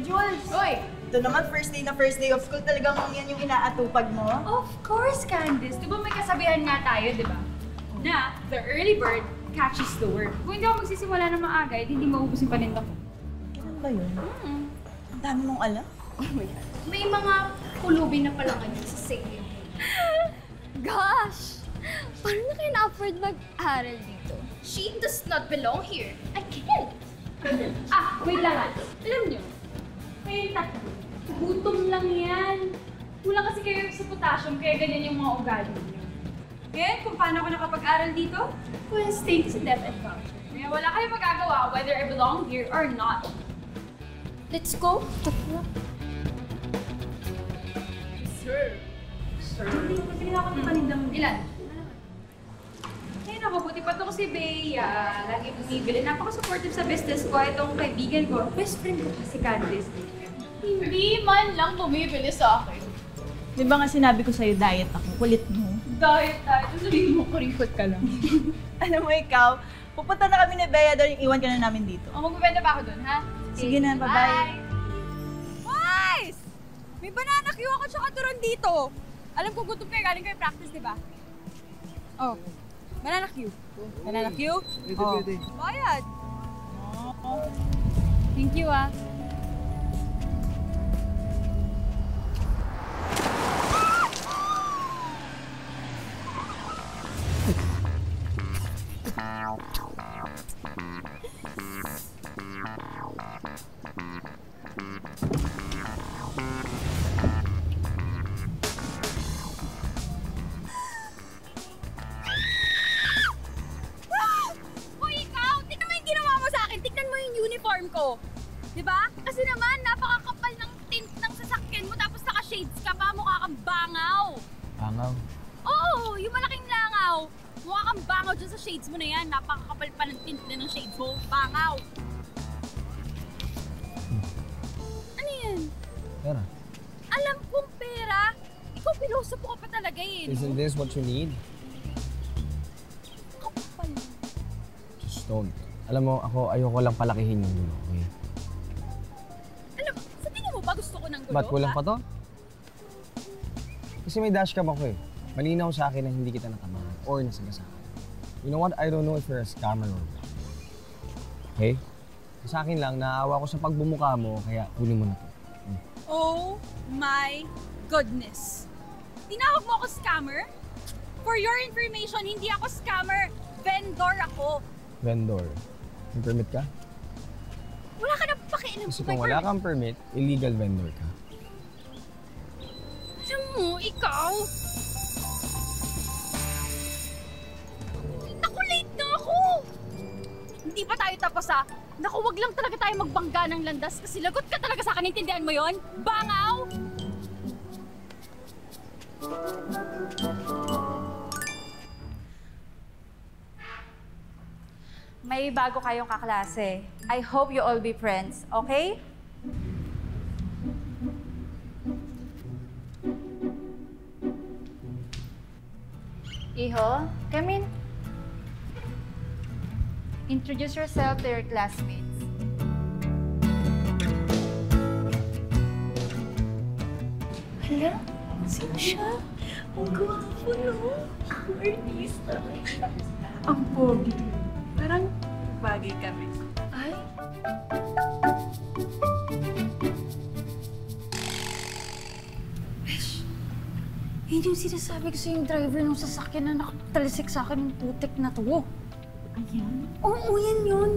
Jules! Hoy! Ito naman, first day of school, talagang yan yung inaatupag mo? Of course, Candice. Di ba may kasabihan nga tayo, di ba? Na, the early bird catches the worm. Kung hindi ako magsisimula ng maaga, hindi maubos yung paninda ko. Ano ba yun? Ang dami mong alam. Oh my God. May mga pulubi na pala ngayon sa sale. Gosh! Paano na kayo na-afford mag-aral dito? She does not belong here. I can't. Wait lang ha. Alam niyo, kayong tatlo, gutom lang yan. Kulang kasi kayo sa potassium, kaya ganyan yung mga ugali niyo. Ngayon, kung paano ako nakapag-aral dito? Well, stay sa death and culture. Kaya wala kayong magagawa whether I belong here or not. Let's go. Sir. Hindi ako ng panindang ilan. Ayun ako, buti pa ito si Bea. Lagi bumibili. Napaka-supportive sa business ko. Itong kaibigan ko. Best friend ko si Candice. Hindi man lang bumibili sa akin. Di ba nga sinabi ko sa'yo, diet ako. Kulit mo. Diet. Sabihin mo, kurikot ka lang. Alam mo ikaw, pupunta na kami ni Bea doon, iwan ka na namin dito. Magbibenta pa ako doon, ha? Sige na, bye-bye. Guys! May banana queue ako tsaka turon dito. Alam ko gutom kayo, galing kayo practice, di ba? Oh, banana queue. Banana queue? Pwede. Bayad. Thank you, ah. Uniform ko. Diba? Kasi naman, napakakapal ng tint ng sasakyan mo tapos naka-shades ka pa, mukha kang bangaw. Bangaw? Oo, yung malaking langaw. Mukha kang bangaw dyan sa shades mo na yan. Napakakapal pa ng tint na ng shades mo. Bangaw. Ano yan? Pera. Alam kong pera. Ikaw, pilosopo ka pa talaga eh. Isn't this what you need? Kapal. Just don't. Alam mo, ayoko lang palakihin yung gulo, okay? Alam, sa tingin mo ba gusto ko ng gulo? Ba't kulang pa to? Kasi may dashcam ako eh. Malinaw sa akin na hindi kita natamaan or nasagasaan. You know what? I don't know if you're a scammer or not. Okay? Sa akin lang, naawa ko sa pagbumuka mo, kaya kunin mo na to. Oh my goodness. Tinawag mo ako scammer? For your information, hindi ako scammer. Vendor ako. Vendor. May permit ka? Wala ka na pakialam Kasi sa kung wala kang permit, illegal vendor ka. Alam mo, ikaw... Naku, late na ako! Hindi pa tayo tapos ha? Naku, wag lang talaga tayo magbangga ng landas kasi lagot ka talaga sa akin, intindihan mo yon? Bangaw! May bago kayong kaklase. I hope you all be friends, okay? Iho, come in. Introduce yourself to your classmates. Hala, sino siya? Ang gwapo, no? Ang artista. Ang pogi. Parang bagay kami. Ay? Besh, yun yung sinasabi ko sa yung driver ng sasakyan na nakatalisik sa akin ng putik na to. Ayan. Oo, yan yun.